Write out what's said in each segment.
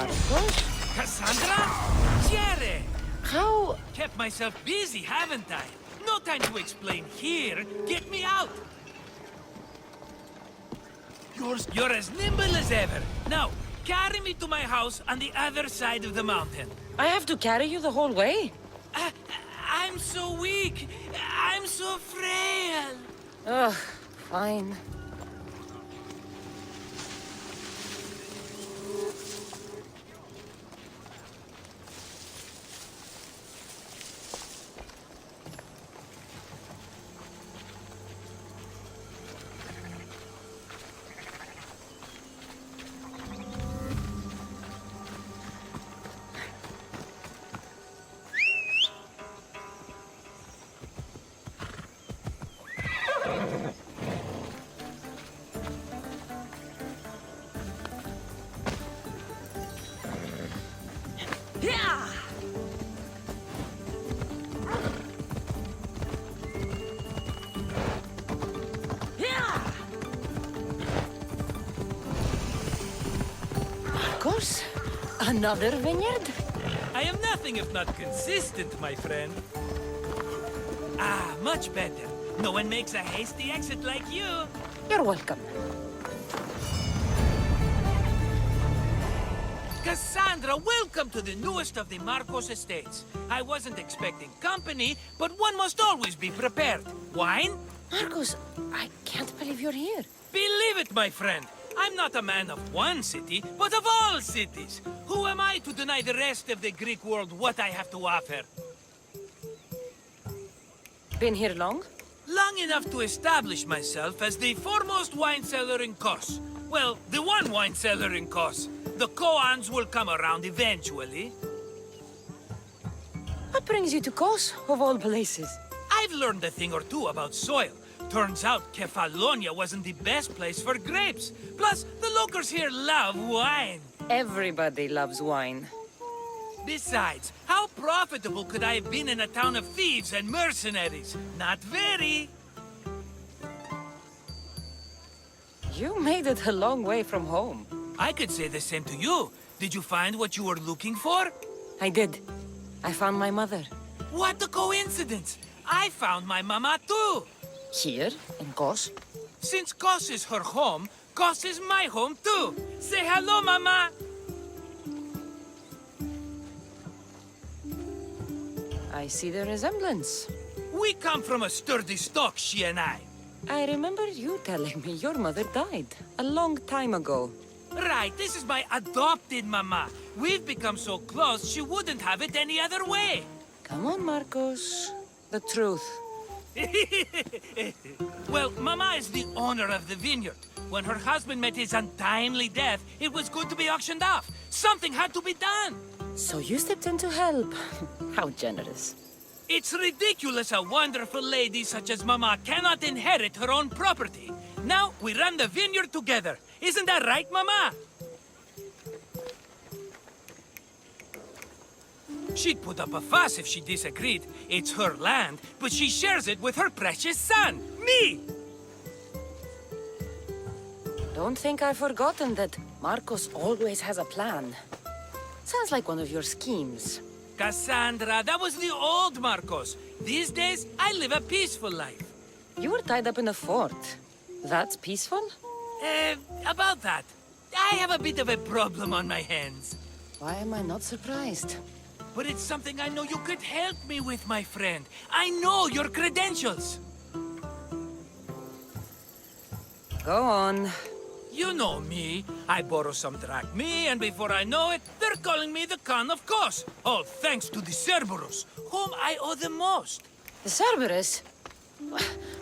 Markos? Kassandra? Jerry! How... Kept myself busy, haven't I? No time to explain here. Get me out! You're as nimble as ever. Now, carry me to my house on the other side of the mountain. I have to carry you the whole way? I'm so weak. I'm so frail. Ugh, fine. Yeah! Yeah! Markos? Another vineyard? I am nothing if not consistent, my friend. Ah, much better. No one makes a hasty exit like you. You're welcome. Kassandra, welcome to the newest of the Markos estates. I wasn't expecting company, but one must always be prepared. Wine? Markos, I can't believe you're here. Believe it, my friend. I'm not a man of one city, but of all cities. Who am I to deny the rest of the Greek world what I have to offer? Been here long? Long enough to establish myself as the foremost wine seller in Kos. Well, the one wine seller in Kos. The koans will come around eventually. What brings you to Kos, of all places? I've learned a thing or two about soil. Turns out Kefalonia wasn't the best place for grapes. Plus, the locals here love wine. Everybody loves wine. Besides, how profitable could I have been in a town of thieves and mercenaries? Not very. You made it a long way from home. I could say the same to you. Did you find what you were looking for? I did. I found my mother. What a coincidence! I found my mama too. Here, in Kos? Since Kos is her home, Kos is my home too. Say hello, mama. I see the resemblance. We come from a sturdy stock, she and I. I remember you telling me your mother died a long time ago. Right, this is my adopted mama. We've become so close, she wouldn't have it any other way. Come on, Markos. The truth. Well, mama is the owner of the vineyard. When her husband met his untimely death, it was going to be auctioned off. Something had to be done. So you stepped in to help. How generous. It's ridiculous a wonderful lady such as mama cannot inherit her own property. Now we run the vineyard together. Isn't that right, mama? She'd put up a fuss if she disagreed. It's her land, but she shares it with her precious son, me! Don't think I've forgotten that Markos always has a plan. Sounds like one of your schemes. Kassandra, that was the old Markos. These days, I live a peaceful life. You were tied up in a fort. That's peaceful? About that. I have a bit of a problem on my hands. Why am I not surprised? But it's something I know you could help me with, my friend. I know your credentials. Go on. You know me. I borrow some drachmae, and before I know it, they're calling me the Khan of Kos. All thanks to the Cerberus, whom I owe the most. The Cerberus?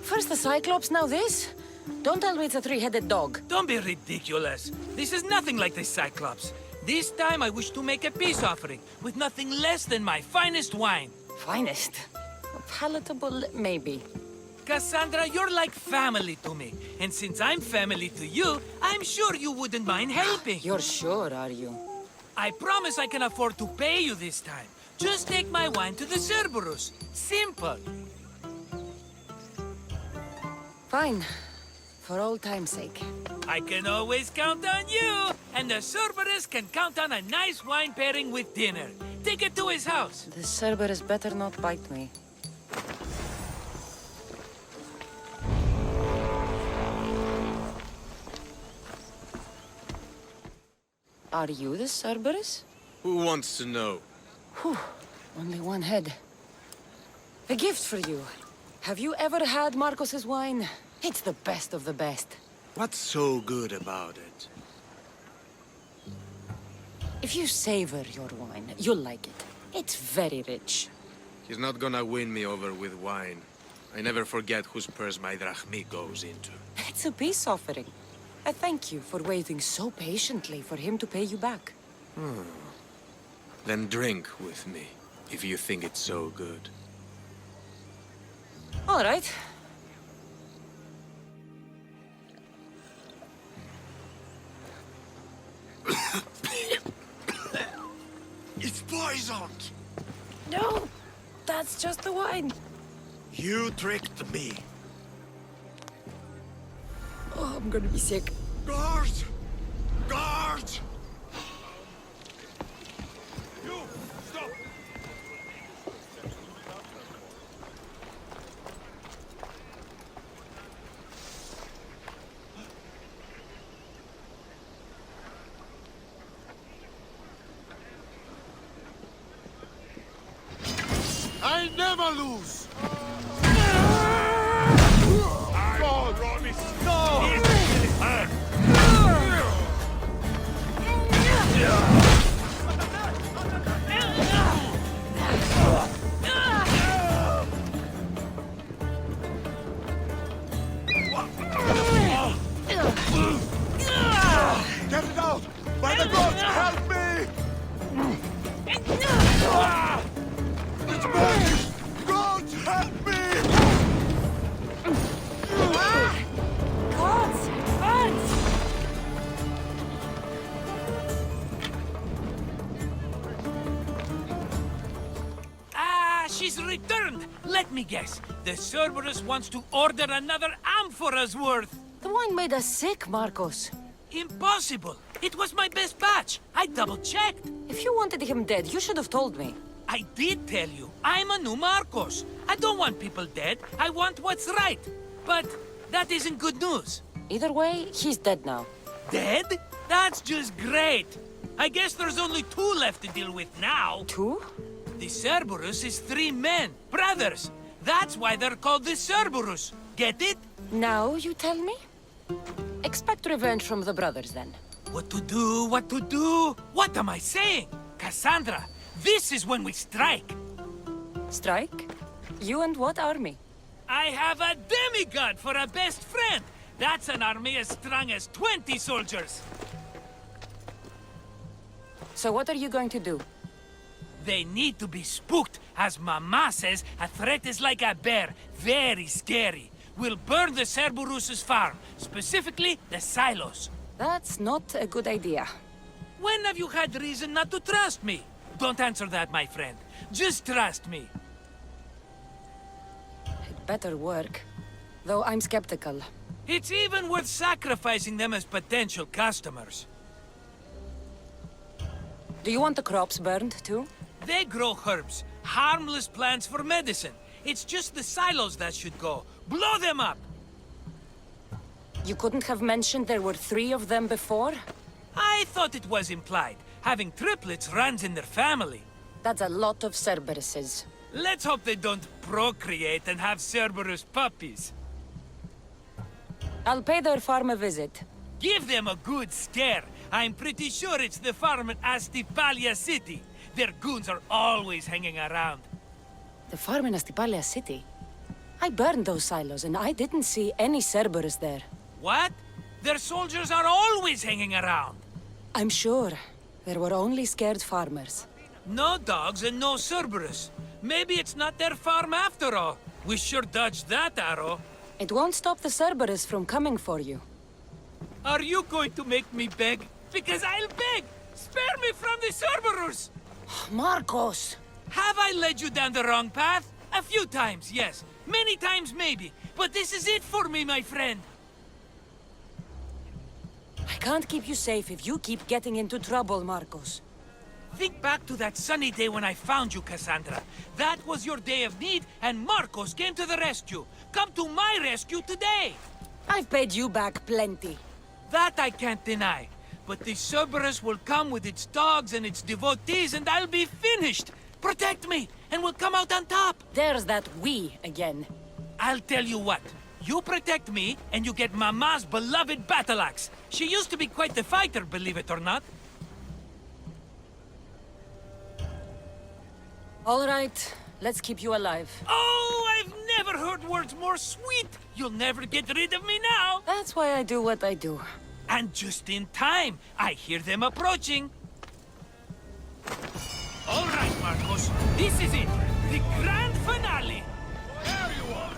First the Cyclops, now this? Don't tell me it's a three-headed dog. Don't be ridiculous. This is nothing like the Cyclops. This time I wish to make a peace offering, with nothing less than my finest wine. Finest? Palatable, maybe. Kassandra, you're like family to me. And since I'm family to you, I'm sure you wouldn't mind helping. You're sure, are you? I promise I can afford to pay you this time. Just take my wine to the Cerberus. Simple. Fine. for old time's sake. I can always count on you, and the Cerberus can count on a nice wine pairing with dinner. Take it to his house. The Cerberus better not bite me. Are you the Cerberus? Who wants to know? Whew, only one head. A gift for you. Have you ever had Markos's wine? It's the best of the best. What's so good about it? If you savor your wine, you'll like it. It's very rich. He's not gonna win me over with wine. I never forget whose purse my drachmi goes into. It's a peace offering. A thank you for waiting so patiently for him to pay you back. Then drink with me, if you think it's so good. All right. It's poisoned! No, that's just the wine. You tricked me. Oh, I'm gonna be sick. Guard! Guard! You, stop! I never lose! I promise! No! Get it out! By the gods, help me! It's burning! Gods, help me! Gods! Birds! She's returned! Let me guess. The Cerberus wants to order another amphora's worth. The wine made us sick, Markos. Impossible! It was my best batch. I double-checked. If you wanted him dead, you should have told me. I did tell you. I'm a new Markos. I don't want people dead. I want what's right. But that isn't good news. Either way, he's dead now. Dead? That's just great. I guess there's only two left to deal with now. Two? The Cerberus is 3 men, brothers. That's why they're called the Cerberus. Get it? Now you tell me? Expect revenge from the brothers, then. What to do? What to do? What am I saying? Kassandra, this is when we strike. Strike? You and what army? I have a demigod for a best friend. That's an army as strong as 20 soldiers. So what are you going to do? They need to be spooked. As Mama says, a threat is like a bear. Very scary. We'll burn the Cerberus's farm, specifically the silos. That's not a good idea. When have you had reason not to trust me? Don't answer that, my friend. Just trust me. It better work. Though I'm skeptical. It's even worth sacrificing them as potential customers. Do you want the crops burned, too? They grow herbs, harmless plants for medicine. It's just the silos that should go. Blow them up! You couldn't have mentioned there were 3 of them before? I thought it was implied. Having triplets runs in their family. That's a lot of Cerberuses. Let's hope they don't procreate and have Cerberus puppies. I'll pay their farm a visit. Give them a good scare. I'm pretty sure it's the farm at Astipalia City. Their goons are always hanging around. The farm in Astipalia City? I burned those silos and I didn't see any Cerberus there. What? Their soldiers are always hanging around. I'm sure. There were only scared farmers. No dogs and no Cerberus. Maybe it's not their farm after all. We sure dodged that arrow. It won't stop the Cerberus from coming for you. Are you going to make me beg? Because I'll beg! Spare me from the Cerberus! Markos! Have I led you down the wrong path? A few times, yes. Many times, maybe. But this is it for me, my friend. can't keep you safe if you keep getting into trouble, Markos. Think back to that sunny day when I found you, Kassandra. That was your day of need, and Markos came to the rescue. Come to my rescue today! I've paid you back plenty. That I can't deny. But the Cerberus will come with its dogs and its devotees, and I'll be finished! Protect me, and we'll come out on top! There's that we again. I'll tell you what. You protect me, and you get Mama's beloved battle axe. She used to be quite the fighter, believe it or not. All right, let's keep you alive. Oh, I've never heard words more sweet! You'll never get rid of me now! That's why I do what I do. And just in time, I hear them approaching. All right, Markos, this is it. The grand finale. There you are.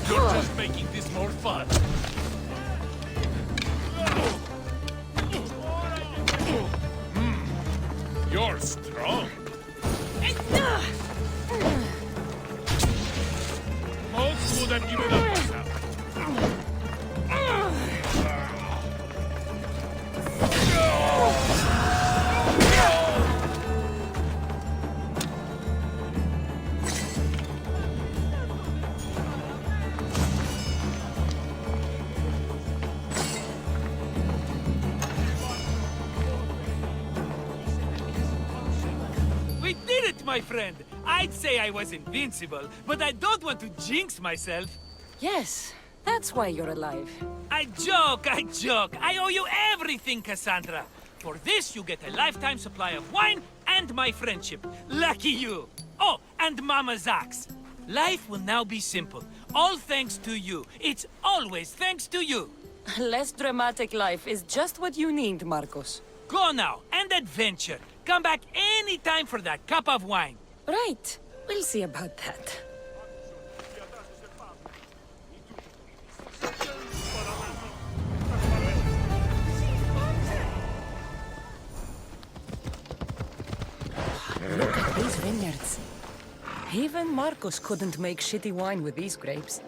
You're just making this more fun. You're strong. Most would have given up by now. We did it, my friend! I'd say I was invincible, but I don't want to jinx myself. Yes, that's why you're alive. I joke, I joke. I owe you everything, Kassandra. For this, you get a lifetime supply of wine and my friendship. Lucky you. Oh, and Mama's axe. Life will now be simple. All thanks to you. It's always thanks to you. A less dramatic life is just what you need, Markos. Go now, and adventure. Come back anytime for that cup of wine. Right. We'll see about that. Look at these vineyards. Even Markos couldn't make shitty wine with these grapes.